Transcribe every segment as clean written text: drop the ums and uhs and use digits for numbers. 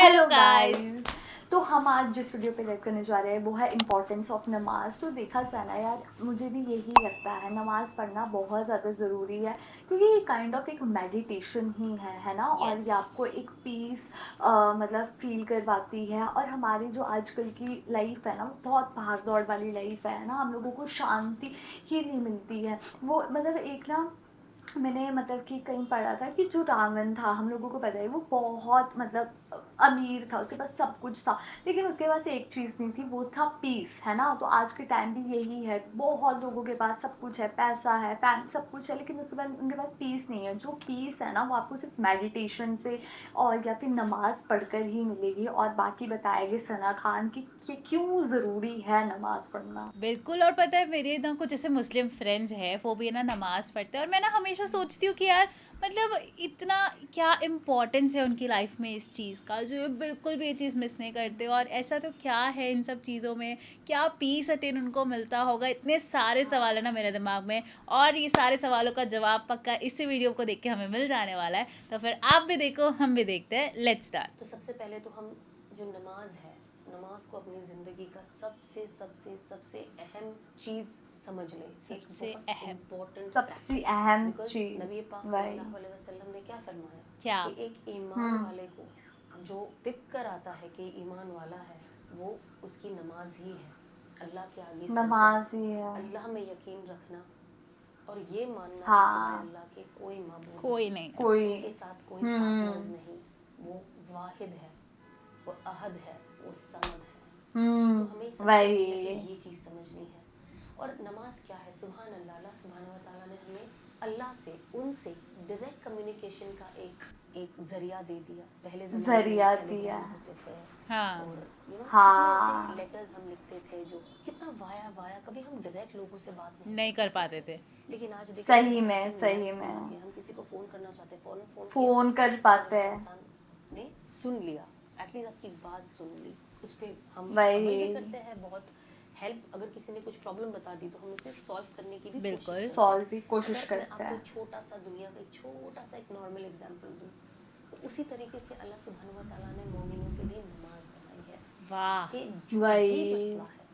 Hello guys. तो हम आज जिस वीडियो पे रेड करने जा रहे हैं वो है इम्पोर्टेंस ऑफ नमाज। तो देखा जाए ना यार, मुझे भी यही लगता है नमाज पढ़ना बहुत ज़्यादा ज़रूरी है, क्योंकि ये काइंड ऑफ एक मेडिटेशन ही है ना। और ये आपको एक पीस मतलब फील करवाती है। और हमारी जो आजकल की लाइफ है ना, वो बहुत भाग दौड़ वाली लाइफ है ना, हम लोगों को शांति ही नहीं मिलती है। वो मतलब एक ना, मैंने मतलब कि कहीं पढ़ा था कि जो रावण था, हम लोगों को पता है वो बहुत मतलब अमीर था, उसके पास सब कुछ था, लेकिन उसके पास एक चीज़ नहीं थी, वो था पीस, है ना। तो आज के टाइम भी यही है, बहुत लोगों के पास सब कुछ है, पैसा है, फैम सब कुछ है, लेकिन उसके बाद उनके पास पीस नहीं है। जो पीस है ना, वो आपको सिर्फ मेडिटेशन से और या फिर नमाज पढ़कर ही मिलेगी। और बाकी बताएंगे सना खान कि क्यों ज़रूरी है नमाज पढ़ना। बिल्कुल। और पता है मेरे ना कुछ ऐसे मुस्लिम फ्रेंड्स हैं, वो भी है ना नमाज पढ़ते हैं, और मैं ना हमेशा सोचती हूँ कि यार मतलब इतना क्या इम्पोर्टेंस है उनकी लाइफ में इस चीज़ का, जो ये बिल्कुल भी ये चीज़ मिस नहीं करते। और ऐसा तो क्या है इन सब चीज़ों में, क्या पीस अटेन उनको मिलता होगा? इतने सारे सवाल है ना मेरे दिमाग में, और ये सारे सवालों का जवाब पक्का इसी वीडियो को देख के हमें मिल जाने वाला है। तो फिर आप भी देखो, हम भी देखते हैं। Let's start. तो सबसे पहले तो हम जो नमाज है, नमाज को अपनी ज़िंदगी का सबसे सबसे सबसे अहम चीज़ समझ लें। एक सबसे बहुत अहम इम्पोर्टेंट सबसे प्रैक्टिस। अहम बिकॉज चीज़ नबी पाक वही। सल्लल्लाहु अलैहि वसल्लम ने क्या फरमाया क्या? कि एक ईमान हम्म। वाले को जो दिख कर आता है कि ईमान वाला है, वो उसकी नमाज ही है। अल्लाह के आगे सजदा, नमाज ही है। अल्लाह में यकीन रखना, और ये मानना कि सिवाय हाँ। अल्लाह के कोई माबूद कोई नहीं, नहीं है। कोई। उनके साथ कोई पार्टनर्स हम्म। नहीं, वो वाहिद है, वो अहद है, वो समद है। तो हमें सबसे पहले तो वही। ये चीज़ समझनी है। और नमाज क्या है? सुभान अल्लाह, अल्लाह सुभान व तआला ने हमें अल्लाह से, उनसे डायरेक्ट कम्युनिकेशन का एक एक जरिया दे दिया। पहले ज़माने में जरिया दिया। टेलीग्राम्स होते थे, हाँ। और कितने ऐसे हाँ। लेटर्स हम लिखते थे, जो कितना वाया वाया, कभी हम डायरेक्ट लोगों से बात नहीं नहीं कर कर पाते पाते थे। थे। लेकिन आज देखिए सही कितना में, नया सही फोन आ में। गया, हम किसी को फ़ोन करना चाहते हैं, फ़ौरन फ़ोन किया, फोन कर सामने पाते वाला हैं। इंसान ने सुन लिया, एटलीस्ट आपकी बात सुन ली, उस पर हम अमल भी वही। करते हैं। बहुत हेल्प, अगर किसी ने कुछ प्रॉब्लम बता दी तो हम उसे सॉल्व करने की भी कोशिश बिल्कुल। करते सॉल्व हैं। भी कोशिश अगर मैं करते आपको हैं। छोटा सा, दुनिया का एक छोटा सा एक नॉर्मल एग्जांपल दूं, तो उसी तरीके से अल्लाह सुब्हानहू व तआला ने मोमिनों के लिए नमाज बनाई है वाह। कि जो भी मसला वही। है,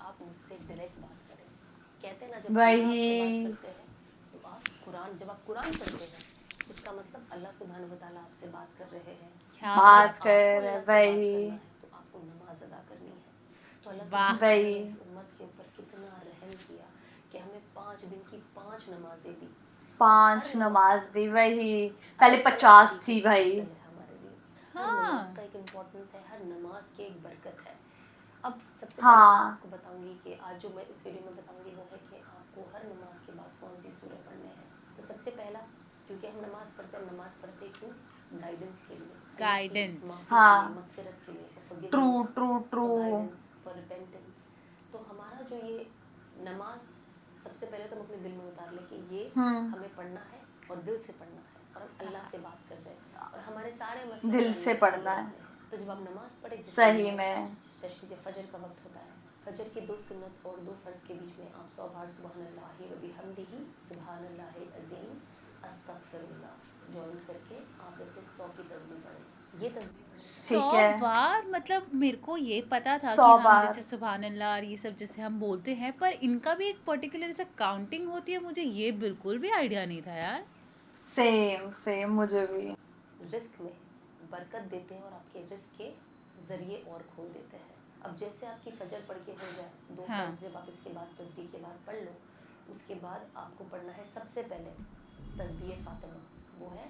आप मुझसे डायरेक्ट बात करें। कहते हैं ना, जब अल्लाह आपसे बात वही। करते हैं तो आप कुरान, जब आप कुरान पढ़ते हैं, इसका मतलब अल्लाह सुब्हानहू व तआला आपसे बात कर रहे हैं। क्या और अगर बात बात है। आपको कर। अल्लाह से बात करना वही। है तो आपको नमाज अदा करनी है। तो अल्लाह वाह। सुब्हानहू व तआला ने वही। इस उम्मत के ऊपर कितना रहम किया कि हमें 5 दिन की 5 नमाजें दी, और हर 5 नमाज नमाज का दी। वही। पहले अलग अलग 50 तरीके थी से भाई। अफजल है हमारे लिए। हर नमाज हाँ। का एक इम्पोर्टेंस है, हर नमाज की एक बरकत है। अब सबसे पहले तो मैं हाँ। आपको बताऊंगी कि आज जो मैं इस वीडियो में बताऊंगी वो है कि आपको हर नमाज के बाद कौन सी सूरह पढ़ने हैं। तो सबसे पहला, क्योंकि हम नमाज पढ़ते हैं, नमाज पढ़ते क्यों? गाइडेंस के लिए, अल्लाह की गाइडेंस। माफ़ी के लिए, हाँ। मगफिरत के लिए, for true forgiveness, true true. For guidance, for repentance. तो हमारा जो ये नमाज, सबसे पहले तो हम अपने दिल में उतार लें कि ये हम्म। हमें पढ़ना है, और दिल से पढ़ना है, और हम अल्लाह से बात कर रहे हैं, और हमारे सारे मसले दिल हमें से अल्लाह के पढ़ना लिए है। रखने हैं। तो जब आप नमाज पढ़े, जिससे सही नमाज, में। स्पेशली जब फजर का वक्त होता है, फजर की 2 सुन्नत और 2 फ़र्ज़ के बीच में आप 100 बार सुबहानल्लाहि व बिहम्दिही, सुबहानल्लाहिल अज़ीम, अस्तगफिरुल्लाह जॉइन करके आप ऐसे 100 की तस्बीह पढ़ें। ये तस्बीह सौ ठीक है। बार? मतलब मेरे को ये पता था 100 कि हम बार। जैसे सुबहान अल्लाह और ये सब जैसे हम बोलते हैं, पर इनका भी एक पर्टिकुलर ऐसा काउंटिंग होती है, मुझे ये बिल्कुल भी आइडिया नहीं था यार। सेम सेम मुझे भी। रिस्क में बरकत देते हैं, और आपके रिस्क के ज़रिए और खोल देते हैं। अब जैसे आपकी फजर पढ़ के हो जाए, 2 हाँ। फ़र्ज़ जब आप इसके बाद तस्बीह के बाद पढ़ लो, उसके बाद आपको पढ़ना है सबसे पहले तस्बीह फ़ातिमा। वो है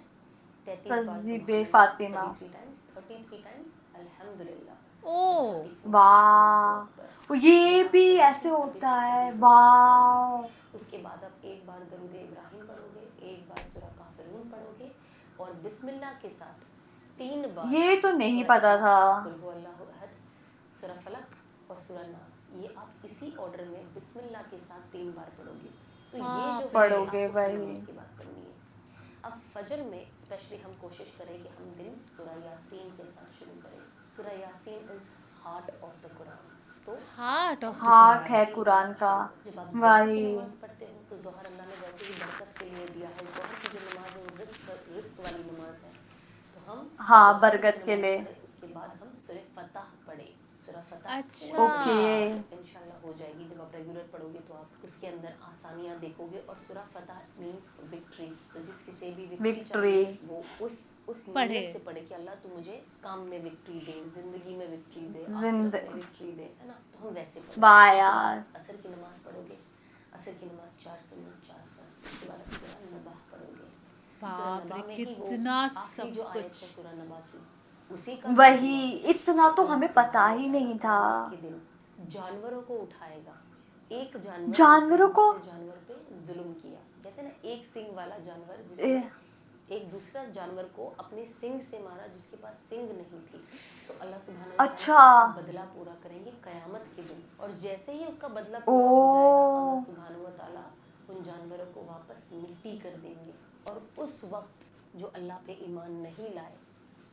33 बार तस्बीह सुबहानल्लाह, फातिमा। 33 टाइम्स अल्हम्दुलिल्लाह, और ओ। 34 टाइम्स अल्लाहु अकबर। वाह, ये ये आप भी करेंगे ऐसे होता 33 है। 33 टाइम्स वाह। पढ़ेंगे। उसके बाद आप एक बार दरूद इब्राहिम पढ़ोगे, एक बार सूरह काफिरून पढ़ोगे, और बिस्मिल्लाह के साथ 3 बार ये तो नहीं सूरह पता था। इखलास, कुल हु अल्लाहु अहद, सूरह फलक, और सूरह नास। ये आप इसी ऑर्डर में बिस्मिल्लाह के साथ 3 बार पढ़ोगे। तो ये जो बाप है, रे। ये पढ़ोगे आपको हर भाई। नमाज के बाद पढ़नी है। अब फजर में स्पेशली हम कोशिश करें कि हम दिन सूरह यासीन के साथ शुरू करें। सूरह Yasin is heart of the Quran. तो हार्ट ऑफ द हार्ट है कुरान। यासीन के कुरान साथ का। शुरू करें। जब आप ज़ोहर की वही। नमाज़ पढ़ते हो, तो ज़ोहर अल्लाह ने वैसे ही बरकत के लिए दिया है। ज़ोहर की जो नमाज़ है वो रिस्क वाली नमाज़ है। तो हम हाँ, ज़ोहर की बरगद जब के नमाज़ लिए। पढ़े, उसके बाद हम सूरह फतह पढ़े। सूरह फतह अच्छा। ओके। इंशाल्लाह हो जाएगी, जब आप रेगुलर पढ़ोगे तो आप उसके अंदर आसानियां देखोगे। और सूरह फतह मींस विक्ट्री, तो जिस किसी भी विक्ट्री विक्ट्री। चाहिए वो उस पढ़े। नीयत से पढ़े कि अल्लाह तू मुझे काम में विक्ट्री दे, जिंदगी में विक्ट्री दे, जिंद- आखिरत में विक्ट्री दे, है ना। तो हम वैसे पढ़े। वाह उसके यार। बाद असर की नमाज पढ़ोगे। असर की नमाज 4 सुन्नत 4 फर्ज। उसके बाद आप सूरह नबा पढ़ोगे। सूरह बाप नबा रे, में ही वो कितना आखिरी सब जो आयत है कुछ। सूरह नबा की, उसी का वही, तर्जुमा इतना तो अल्लाह हमें सुब्हानहू पता ही तआला नहीं था। क़यामत के दिन जानवरों को उठाएगा। एक जानवर जानवरों जिसने को? दूसरे जानवर पे जुल्म किया, कहते हैं ना एक सिंग वाला जानवर ए, जिसने एक दूसरा जानवर को अपने सिंग से मारा जिसके पास सिंग नहीं थी, तो अल्लाह सुब्हानहू व तआला अच्छा। उसका बदला पूरा करेंगे क़यामत के दिन। और जैसे ही उसका बदला पूरा हो जाएगा, अल्लाह ओ, सुब्हानहू व तआला उन जानवरों को वापस मिट्टी कर देंगे। और उस वक्त जो अल्लाह पे ईमान नहीं लाए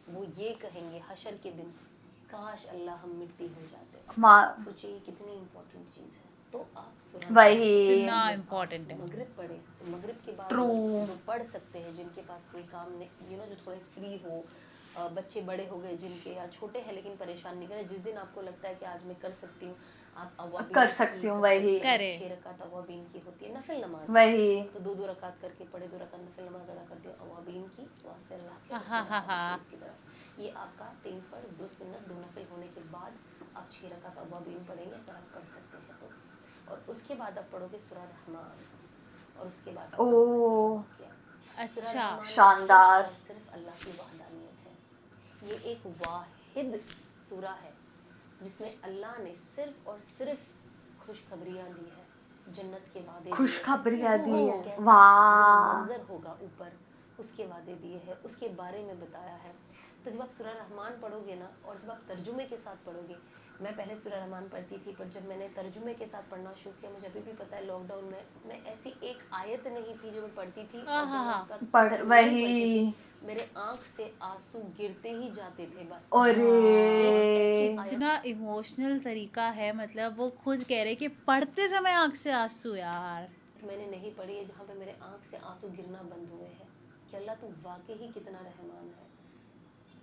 वो ये कहेंगे हशर के दिन, काश अल्लाह हम मिट्टी हो जाते। माँ, सोचिए कितनी इम्पोर्टेंट चीज़ है। तो आप सूरह वही। कितना important है। मगरिब पढ़े, तो मगरिब के बाद True। जो पढ़ सकते हैं, जिनके पास कोई काम नहीं, जो थोड़े फ्री हो, बच्चे बड़े हो गए जिनके, या छोटे हैं लेकिन परेशान नहीं करें, जिस दिन आपको लगता है कि आज मैं कर सकती हूँ, आप अवाबीन कर सकती हूँ, वही। करे। 6 रकात अवाबीन की होती है, नफिल नमाज है। वही। तो 2-2 रकात करके पढ़े, 2 रकात नफिल नमाज अदा कर दिया अवाबीन की, वास्ते अल्लाह के हाँ, हाँ, हाँ। शरीफ की तरफ। ये आपका 3 फर्ज 2 सुन्नत 2 नफिल होने के बाद आप 6 रकात अवाबीन पढ़ेंगे, अगर आप पढ़ सकते हैं तो। और उसके बाद आप पढ़ोगे सूरह रहमान, और उसके बाद आप ओ, पढ़ोगे सूरह वाक़िया। सूरह अच्छा। रहमान में शानदार। सिर्फ और सिर्फ अल्लाह की वहदानियत है। ये एक वाहिद सूरा है जिसमें अल्लाह ने सिर्फ और सिर्फ खुशखबरियाँ दी है, जन्नत के वादे दिए हैं। खुशखबरियाँ दी है। कैसा वाह। मंजर होगा ऊपर, उसके वादे दिए हैं, उसके बारे में बताया है। तो जब आप सूरह रहमान पढ़ोगे ना, और जब आप तर्जुमे के साथ पढ़ोगे, मैं पहले सूरह रहमान पढ़ती थी, पर जब मैंने तर्जुमे के साथ पढ़ना शुरू किया, मुझे अभी भी पता है लॉकडाउन में मैं ऐसी एक आयत नहीं थी जो मैं पढ़ती थी, और जब मैं उसका पढ़, तसव्वुर वही। पढ़ती थी, मेरे आँख से आंसू गिरते ही जाते थे बस। अरे, एक ऐसी इतना इमोशनल तरीका है, मतलब वो खुद कह रहे कि पढ़ते समय आंख से आंसू यार। मैंने नहीं पढ़ी है जहाँ पे मेरे आँख से आंसू गिरना बंद हुए हैं कि अल्लाह तू वाकई ही कितना रहमान है,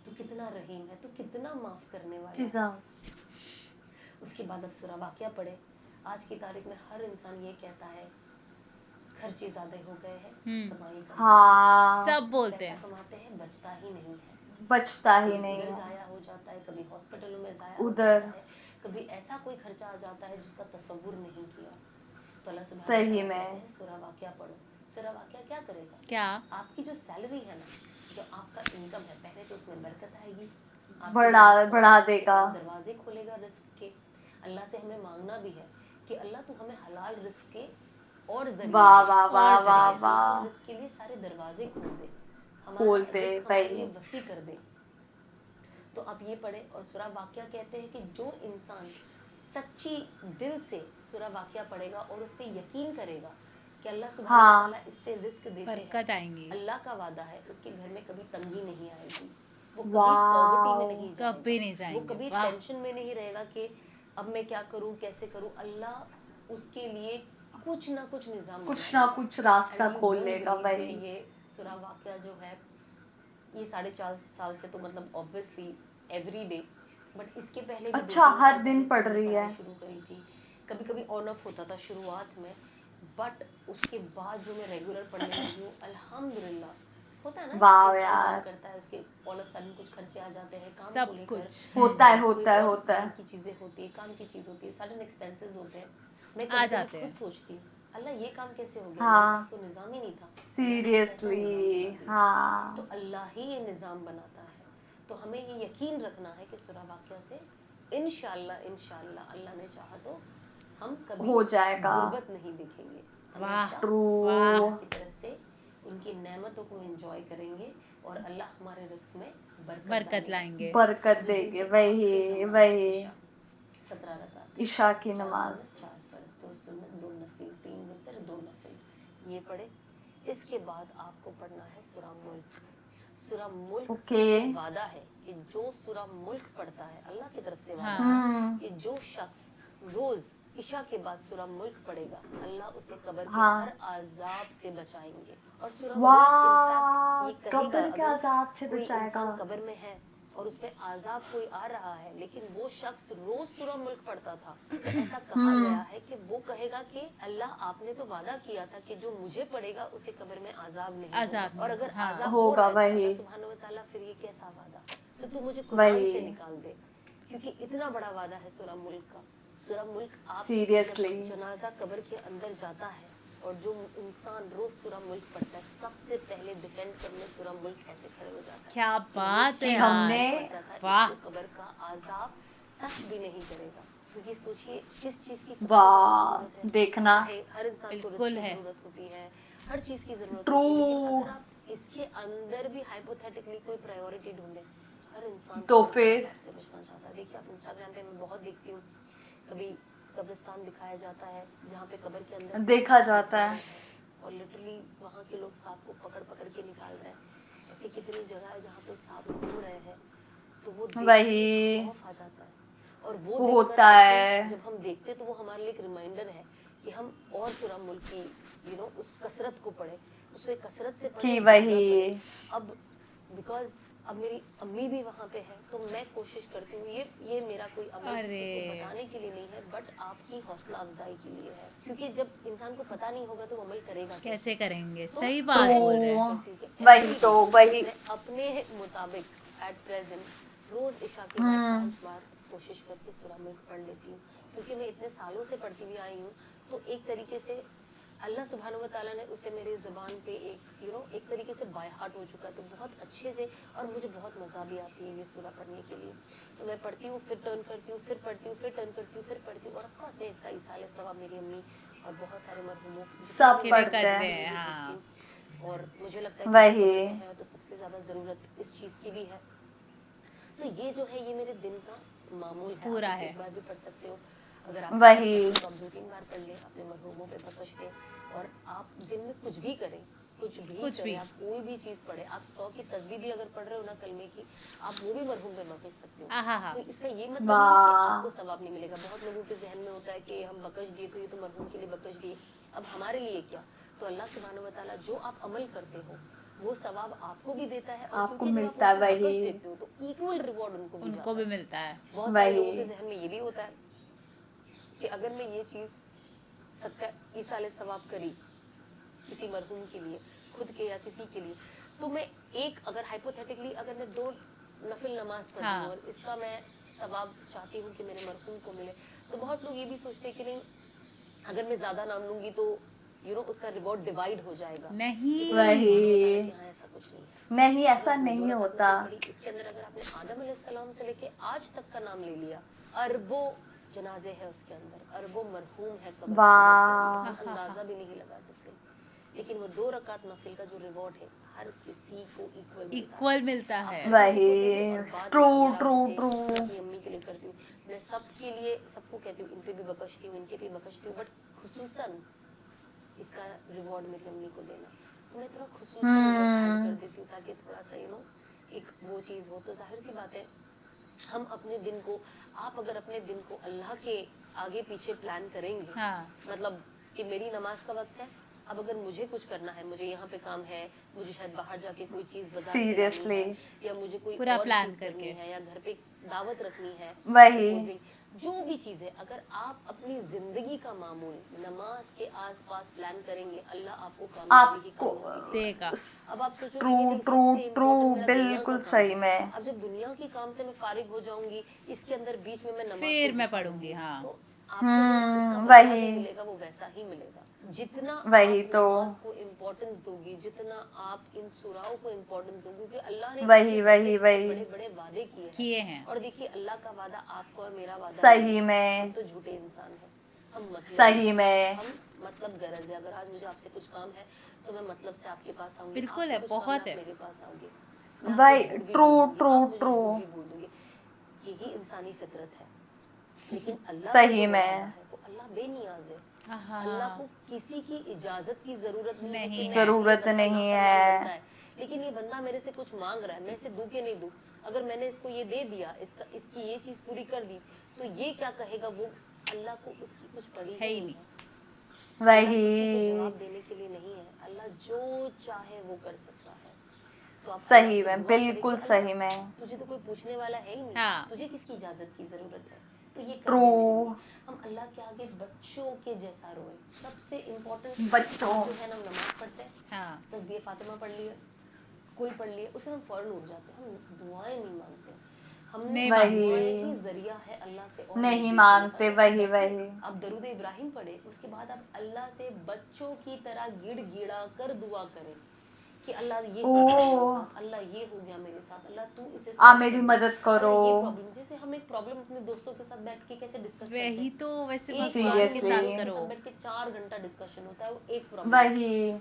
तू कितना रहीम है, तू कितना माफ़ करने वाला है। कितना? उसके बाद अब सूरह वाक़िया पढ़े। आज की तारीख में हर इंसान ये कहता है खर्चे ज़्यादा हो गए हैं, कमाई कम, हाँ, सब बोलते पैसा हैं। कमाते हैं बचता ही नहीं है, बचता ही कभी नहीं इधर है। ज़ाया हो जाता है, कभी हॉस्पिटलों में ज़ाया हो उधर। जाता है, कभी ऐसा कोई खर्चा आ जाता है जिसका तसव्वुर नहीं किया। तो अल्लाह सुब्हानहू सही व तआला में। कहते हैं सूरह वाक़िया पढ़ो। सूरह वाक़िया क्या करेगा? क्या? आपकी जो सैलरी है ना, जो आपका इनकम है, पहले तो उसमें बरकत आएगी, आपके बढ़ा रिस्क के देगा। दरवाजे खोलेगा रिस्क के। अल्लाह से हमें मांगना भी है कि अल्लाह तू हमें हलाल रिस्क के और जरिए वाह दे, वाह और वाह जरिए। वाह हलाल वाह। रिस्क के लिए सारे दरवाजे खोल दे, खोल हमारा दे, रिस्क हमारे वही। लिए वसी कर दे। तो आप ये पढ़े। और सूरह वाक़िया कहते हैं कि जो इंसान सच्ची दिल से सूरह वाक़िया पढ़ेगा और उस पर यकीन करेगा कि अल्लाह सुब्हानहू व हाँ। तआला इससे रिस्क देते हैं, बरकत आएंगी। अल्लाह का वादा है उसके घर में कभी तंगी नहीं आएगी, वो कभी वाह। पॉवर्टी में नहीं जाएगा, कभी नहीं वो जाएंगे। कभी वाह। टेंशन में नहीं रहेगा कि अब मैं क्या करूं, कैसे करूं। अल्लाह उसके लिए कुछ ना कुछ निज़ाम कुछ बना ना देगा। कुछ रास्ता And you खोल won't लेगा, believe वही। में ये सूरह वाक़िया जो है, ये 4.5 साल से तो मतलब ऑब्वियसली एवरी डे, बट इसके पहले भी अच्छा, 2-3 हर साल दिन पहले पढ़ से मैंने रही है। पढ़ाई शुरू करी थी। कभी कभी ऑन ऑफ होता था शुरुआत में, बट उसके बाद जो मैं रेगुलर पढ़ने लगी हूँ, अल्हम्दुलिल्लाह। होता है ना, वाह इंसान यार। काम करता है, उसके ऑल ऑफ सडन कुछ खर्चे आ जाते हैं काम सब को लेकर, कुछ। होता है, कोई होता है, और होता घर है। की चीज़ें होती है, काम की चीज़ होती है, सडन एक्सपेंसेस होते हैं। मैं आ कभी जाते कभी खुद हैं। सोचती हूँ अल्लाह ये काम कैसे हो गया, हाँ। मेरे पास तो निज़ाम ही नहीं था, अल्लाह ने कैसा निज़ाम सीरियसली, बना दिया। हाँ। तो अल्लाह ही ये निज़ाम बनाता है। तो हमें ये यकीन रखना है कि सूरह वाक़िया से इंशाअल्लाह अल्लाह ने चाहा तो हम कभी हो जाएगा। गुर्बत नहीं देखेंगे, वाह। हमेशा ट्रू। अल्लाह की तरफ से उनकी नेमतों को एंजॉय करेंगे, और अल्लाह हमारे रिस्क में बरकत डालेगा। लाएंगे। बरकत जो दिन देंगे, की वही आखिरी नमाज वही। इशा, 17 रकात, ईशा की 4 नमाज। सुन्नत 4 फर्ज, 2 सुन्नत 2 नफिल, 3 वितर 2 नफिल, ये पढ़े। इसके बाद आपको पढ़ना है सूरह मुल्क। सूरह मुल्क ओके। में वादा है कि जो सूरह मुल्क पढ़ता है, अल्लाह की तरफ से वादा हाँ। है कि जो शख्स रोज इशा के बाद सूरह मुल्क पढ़ेगा, अल्लाह उसे कब्र के हाँ। हर अजाब से बचाएंगे। और सूरह वाह, मुल्क इनफैक्ट ये कहेगा, कब्र के अगर अजाब से कोई बचाएगा। इंसान कब्र में है और उसमें आजाब कोई आ रहा है, लेकिन वो शख्स रोज सूरह मुल्क पढ़ता था, तो ऐसा कहा गया है कि वो कहेगा कि अल्लाह आपने तो वादा किया था कि जो मुझे पड़ेगा उसे कब्र में आजाब नहीं आजाब होगा, और नहीं, अगर हाँ। आजाब हो होगा रहा है तो वही अल्लाह सुब्हान व तआला फिर ये कैसा वादा, तो तू मुझे कुरान से वही निकाल दे, क्योंकि इतना बड़ा वादा है सूरह मुल्क का। सूरह मुल्क आप जब सीरियसली जनाजा कब्र के अंदर जाता है और जो इंसान रोज सूरह मुल्क पढ़ता है, सबसे पहले डिफेंड करने सूरह मुल्क ऐसे खड़े हो जाता है क्या कि बात है कि ये शख्स हमने यार, पढ़ता था, वाह। इसको कब्र का आजाब टच भी नहीं करेगा। क्योंकि सोचिए किस चीज की सबसे ज्यादा वाह जरूरत है, देखना चाहे हर इंसान को बिल्कुल रिस्क की है। जरूरत होती है, हर चीज की जरूरत ट्रू होती है, लेकिन अगर आप इसके अंदर भी हाइपोथेटिकली कोई प्रायोरिटी ढूंढे, हर इंसान तो कब्र के फिर अजाब से बचना चाहता है। देखिए आप इंस्टाग्राम पे मैं बहुत देखती हूँ, कभी कब्रिस्तान दिखाया जाता है जहाँ पे कब्र के अंदर से देखा सांप जाता निकल है रहे हैं और लिटरली वहाँ के लोग सांप को पकड़ पकड़ के निकाल रहे हैं। ऐसी कितनी जगह है जहाँ पे सांप घूम रहे हैं, तो वो देख वही के खौफ आ जाता है। और वो वो देखकर होता I है think जब हम देखते तो वो हमारे लिए एक रिमाइंडर है कि हम और सूरह मुल्क की उस कसरत को पढ़े, उसको एक कसरत से पढ़े, कि ज्यादा वही पढ़े। अब बिकॉज अब मेरी अम्मी भी वहाँ पे है, तो मैं कोशिश करती हूँ, ये मेरा कोई अमल किसी को अरे बताने के लिए नहीं है, बट आपकी हौसला अफजाई के लिए है, क्योंकि जब इंसान को पता नहीं होगा तो वो अमल करेगा कैसे करेंगे, तो सही मैं बात बोल कोशिश रहे हैं। करती हूँ कि वही every तो day वही मैं अपने मुताबिक एट प्रेजेंट रोज इशा के बाद 5 बार कोशिश करके सूरह मुल्क पढ़ लेती हूँ, क्योंकि मैं इतने सालों से पढ़ती हुई आई हूँ। तो एक तरीके से अल्लाह सुब्हान व तआला ने उसे मेरी ज़बान पे एक तरीके से बाय हार्ट हो चुका है, तो बहुत अच्छे से, और मुझे बहुत मज़ा भी आती है ये सूरह पढ़ने के लिए। तो मैं पढ़ती हूँ, फिर टर्न करती हूँ, फिर पढ़ती हूँ, फिर टर्न करती हूँ, फिर पढ़ती हूँ, और ऑफकोर्स मैं इसका इसाले सवाब मेरी अम्मी और बहुत सारे मरहूमों सब के लिए पढ़ते करते हैं हैं, भेजती हाँ। हूँ। और मुझे लगता है कि वही कब्र में है तो सबसे ज़्यादा ज़रूरत इस चीज़ की भी है। तो ये जो है ये मेरे दिन का मामूल है। पूरा आप इसे है। एक बार भी पढ़ सकते हो, अगर आपके पास वही वक्त है तो आप 2-3 बार पढ़ लें, अपने मरहूमों पे बख्श दें, और आप दिन में कुछ भी करें, कुछ भी आप कोई भी चीज़ पढ़े, आप 100 की तस्बीह भी अगर पढ़ रहे हो ना कलमे की, आप वो भी मरहूम पे बख्श सकते हो। आहा, तो इसका ये मतलब नहीं है कि वाह आपको सवाब नहीं मिलेगा। बहुत लोगों के जहन में होता है कि हम बख्श दिए तो ये तो मरहूम के लिए बख्श दिए, अब हमारे लिए क्या। तो अल्लाह सुब्हानहू व तआला जो आप अमल करते हो वो सवाब आपको भी देता है, और आपको क्योंकि जब आप मिलता है उनको बख्श वही देते हो तो इक्वल रिवॉर्ड उनको भी उनको जाता भी है। मिलता है। बहुत सारे लोगों वही के जहन में ये भी होता है कि अगर मैं ये चीज़ सदका ईसाले सवाब करी किसी मरहूम के लिए, खुद के या किसी के लिए, तो मैं एक अगर हाइपोथेटिकली अगर मैं 2 नफिल नमाज पढ़ रही हूँ हाँ। और इसका मैं सवाब चाहती हूँ कि मेरे मरहूम को मिले, तो बहुत लोग ये भी सोचते हैं कि नहीं, अगर मैं ज़्यादा नाम लूँगी तो उसका रिवॉर्ड डिवाइड हो जाएगा। लेकिन अल्लाह वही सुब्हानहू व तआला के यहाँ ऐसा कुछ नहीं है। नहीं ऐसा आपने 2 नहीं रकात होता नफिल पढ़ी, इसके अंदर अगर आपने आदम अलैहिस्सलाम से लेके आज तक का नाम ले लिया, अरबों जनाजे हैं उसके अंदर, अरबों मरहूम है कब्र के वाह अंदर, हम अंदाजा भी नहीं लगा सकते। लेकिन वो 2 रकात नफिल का जो रिवॉर्ड है हर किसी को इक्वल मिलता आप है। हर किसी को दे दो। वही और बाद ट्रू में अगर आप ट्रू जैसे ट्रू मैं अपनी अम्मी के लिए करती हूँ, मैं सबके लिए सबको कहती हूँ, इन पे भी बख्शती हूँ, इनके भी बख्शती हूँ, बट खुसूसन इसका रिवॉर्ड मेरी अम्मी को देना, तो मैं थोड़ा खुसूसन वर्ड ऐड कर देती हूँ ताकि थोड़ा सा एक वो चीज़ हो। तो जाहिर सी बात है हम अपने दिन को, आप अगर अपने दिन को अल्लाह के आगे पीछे प्लान करेंगे, हाँ। मतलब कि मेरी नमाज का वक्त है, अब अगर मुझे कुछ करना है, मुझे यहाँ पे काम है, मुझे शायद बाहर जाके कोई चीज़ बाजार से लानी सीरियसली है, या मुझे कोई पूरा और प्लान चीज़ करनी करके। है, या घर पे दावत रखनी है, वही supposing, जो भी चीज़ है, अगर आप अपनी ज़िंदगी का मामूल नमाज के आसपास प्लान करेंगे, अल्लाह आपको कामयाबी ही आपको कामयाबी देगा। देगा। अब आप सोचोगे ट्रू कि नहीं, ट्रू सबसे ट्रू इम्पोर्टेंट मेरा दुनिया का बिल्कुल काम सही है। में अब जब दुनिया के काम से मैं फारिग हो जाऊंगी, इसके अंदर बीच में मैं नमाज फिर को मैं घुसा पढ़ूंगी, दूंगी, हाँ। तो आपको जो उसका बदला वही नहीं मिलेगा वो वैसा ही मिलेगा। जितना वही आप तो नमाज को इम्पोर्टेंस दोगी, जितना आप इन सुराओं को इम्पोर्टेंस दोगी, क्योंकि अल्लाह ने वही इसके वही बहुत वही बड़े बड़े वादे किए हैं। और देखिए अल्लाह का वादा आपको और मेरा वादा सही नहीं है। में हम तो झूठे इंसान हैं, हम मतलब सही में हम मतलब गरज है। अगर आज मुझे आपसे कुछ काम है तो मैं मतलब से आपके पास आऊंगी, बिल्कुल आपको है, कुछ काम बहुत है, है। आप मेरे पास आओगे, मैं वही आपको झूठ भी ट्रू बोल दूंगी, ट्रू आप मुझे ट्रू झूठ भी बोल दोगे। यही इंसानी फितरत है। लेकिन अल्लाह का सही जो वादा में है वो अल्लाह बेनियाज है। हाँ। अल्लाह को किसी की इजाजत की जरूरत नहीं है कि नहीं मैं है। जरूरत ये बंदा नहीं नाफरमान है बंदा है, लेकिन ये बंदा मेरे से कुछ मांग रहा है, मैं इसे दूं कि नहीं दूं। अगर मैंने इसको ये दे दिया, इसकी ये चीज पूरी कर दी, तो ये क्या कहेगा, वो अल्लाह को उसकी कुछ पड़ी है ही ही नहीं नहीं। है। अल्लाह किसी को वही जवाब देने के लिए नहीं है, अल्लाह जो चाहे वो कर सकता है। तो आप सही अल्लाह से में, दुआ करें कि बिल्कुल अल्लाह, सही में। तुझे तो कोई पूछने वाला है ही नहीं, हाँ। तुझे किसकी इजाजत की जरूरत है, तो ये कर ट्रू। दे मेरे लिए। हम अल्लाह के आगे बच्चों के जैसा रोए। सबसे इम्पोर्टेंट बच्चों। जो है ना, हम नमाज पढ़ते हैं, हाँ। तस्बीह फातिमा पढ़ लिए, कुल पढ़ लिए, उसके हम फौरन उठ जाते हैं, हम दुआएं नहीं मांगते। हमने नहीं वही। दुआएं ही जरिया है अल्लाह से और नहीं नजदीक होने मांगते, का। तो वही बैठिए, वही। आप दरूद इब्राहिम पढ़े, उसके बाद आप अल्लाह से बच्चों की तरह गिड़गिड़ा कर दुआ करें कि अल्लाह ये हो गया मेरे ओ, साथ, अल्लाह ये हो गया मेरे साथ, अल्लाह तू इसे आ सॉल्व मेरी कर दे, मदद करो। अल्लाह ये प्रॉब्लम। जैसे हम एक प्रॉब्लम अपने दोस्तों के साथ बैठ के कैसे डिस्कस करते वही हैं, तो, वैसे एक भगवान प्रॉब्लम के अपने साथ सीरियसली। दोस्त के करो। साथ बैठ के 4 घंटा डिस्कशन होता है, वो एक प्रॉब्लम, वही।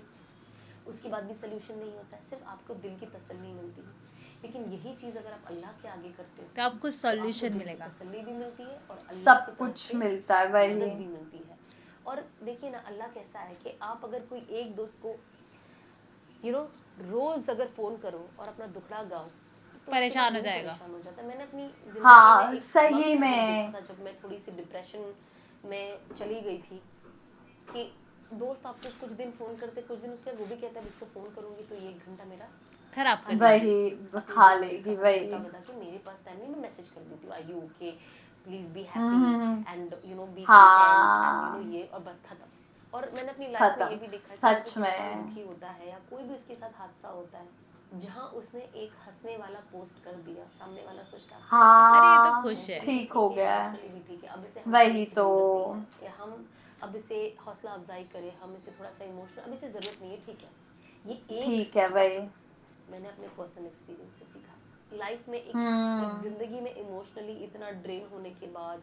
उसके बाद भी सोल्यूशन नहीं होता है, सिर्फ आपको दिल की तसल्ली मिलती है। लेकिन यही चीज़ अगर आप अल्लाह के आगे करते हो तो आपको तो आपको सॉल्यूशन दिल की मिलेगा। तसल्ली भी मिलती है और अल्लाह सब की तरफ कुछ से मिलता है, वही। मदद भी मिलती है। और देखिए ना, अल्लाह कैसा है कि आप अगर कोई एक दोस्त को रोज अगर फोन करो और अपना दुखड़ा गाओ, तो परेशान हो जाएगा। परेशान हो जाता है। मैंने अपनी जिंदगी हाँ, में एक सही वक्त था जब में। देखा था, जब मैं थोड़ी सी डिप्रेशन में चली गई थी, कि दोस्त आपको कुछ दिन फोन करते, कुछ दिन उसके बाद वो भी कहता है इसको फोन करूंगी तो ये 1 घंटा मेरा खराब कर खा देगी। वही अपनी खा दुआ में लेगी, बता वही। बता के मेरे पास टाइम नहीं, मैं मैसेज कर देती हूँ, I you okay, please be hmm, happy and be content हाँ, एंड ये, और बस खत्म। और मैंने अपनी लाइफ में खत्म, ये भी देखा है कि जब सच एक इंसान में। दुखी होता है या कोई भी उसके साथ हादसा होता है, जहाँ उसने एक हंसने वाला पोस्ट कर दिया, सामने वाला सोचता है अरे ये तो हाँ, खुश है। ठीक हो गया। इमोशनली भी ठीक है, अब इसे वही हंसाने की तो। जरूरत नहीं है, या हम अब इसे हौसला अफजाई करें, हम इसे थोड़ा सा इमोशनल, अब इसे जरूरत नहीं है, ठीक है। ये एक ठीक है, वही। मैंने अपने पर्सनल एक्सपीरियंस से सीखा लाइफ में। एक हम्म। जिंदगी में इमोशनली इतना ड्रेन होने के बाद,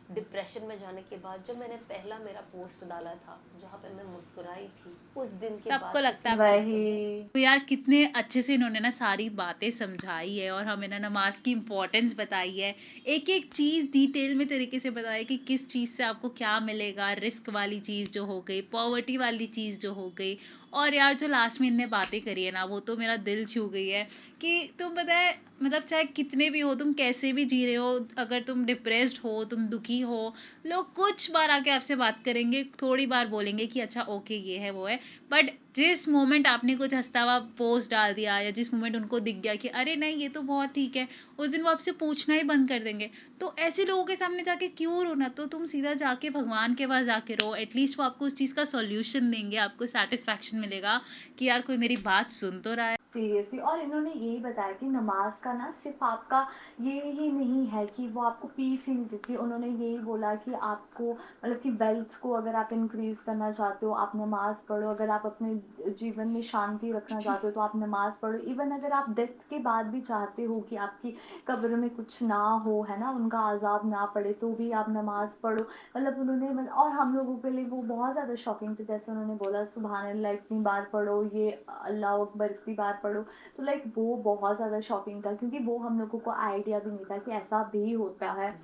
डिप्रेशन में जाने के बाद, जब मैंने पहला मेरा पोस्ट डाला था जहाँ पे मैं मुस्कुराई थी, उस दिन के बाद सबको लगता है किसी ने वही। तो यार कितने अच्छे से इन्होंने ना सारी बातें समझाई है और हमें ना नमाज की इम्पोर्टेंस बताई है, एक एक चीज़ डिटेल में तरीके से बताई कि किस चीज़ से आपको क्या मिलेगा, रिस्क वाली चीज़ जो हो गई, पॉवर्टी वाली चीज़ जो हो गई। और यार जो लास्ट में इनने बातें करी है ना, वो तो मेरा दिल छू गई है कि तुम पता है, मतलब चाहे कितने भी हो, तुम कैसे भी जी रहे हो, अगर तुम डिप्रेस्ड हो, तुम दुखी हो, लोग कुछ बार आके आपसे बात करेंगे, थोड़ी बार बोलेंगे कि अच्छा ओके ये है वो है, बट जिस मोमेंट आपने कुछ हंसता हुआ पोस्ट डाल दिया या जिस मोमेंट उनको दिख गया कि अरे नहीं ये तो बहुत ठीक है, उस दिन वो आपसे पूछना ही बंद कर देंगे। तो ऐसे लोगों के सामने जाके क्यों रोना, तो तुम सीधा जाके भगवान के पास जाके रो, एटलीस्ट वो आपको उस चीज़ का सॉल्यूशन देंगे, आपको सेटिस्फैक्शन मिलेगा कि यार कोई मेरी बात सुन तो रहा है। सीरियसली। और इन्होंने यही बताया कि नमाज का ना सिर्फ आपका ये ही नहीं है कि वो आपको पीस ही नहीं देती, उन्होंने यही बोला कि आपको मतलब कि वेल्थ को अगर आप इंक्रीज करना चाहते हो आप नमाज पढ़ो, अगर आप अपने जीवन में शांति रखना चाहते हो तो आप नमाज पढ़ो, इवन अगर आप डेथ के बाद भी चाहते हो कि आपकी कब्र में कुछ ना हो, है ना, उनका अजाब ना पड़े, तो भी आप नमाज पढ़ो। मतलब उन्होंने और हम लोगों के लिए वो बहुत ज़्यादा शॉकिंग थी, जैसे उन्होंने बोला सुबहान अल्लाह इतनी बार पढ़ो, ये अल्लाह अकबर इतनी बार पढ़ो। तो लाइक वो बहुत ज़्यादा शॉकिंग था क्योंकि वो हम लोगों को आइडिया भी नहीं था कि ऐसा भी होता है।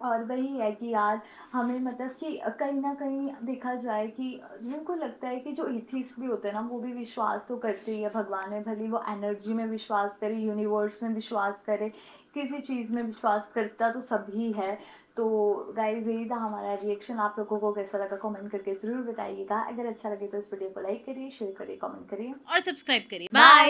और वही है कि यार हमें मतलब कि कहीं ना कहीं देखा जाए कि मेरे को लगता है कि जो एथिस्ट भी होते हैं ना वो भी विश्वास तो करते ही है भगवान में, भले वो एनर्जी में विश्वास करे, यूनिवर्स में विश्वास करे, किसी चीज़ में विश्वास करता तो सभी है। तो गाइज यही था हमारा रिएक्शन, आप लोगों को कैसा लगा कमेंट करके ज़रूर बताइएगा। अगर अच्छा लगे तो इस वीडियो को लाइक करिए, शेयर करिए, कमेंट करिए और सब्सक्राइब करिए। बाय। बाय।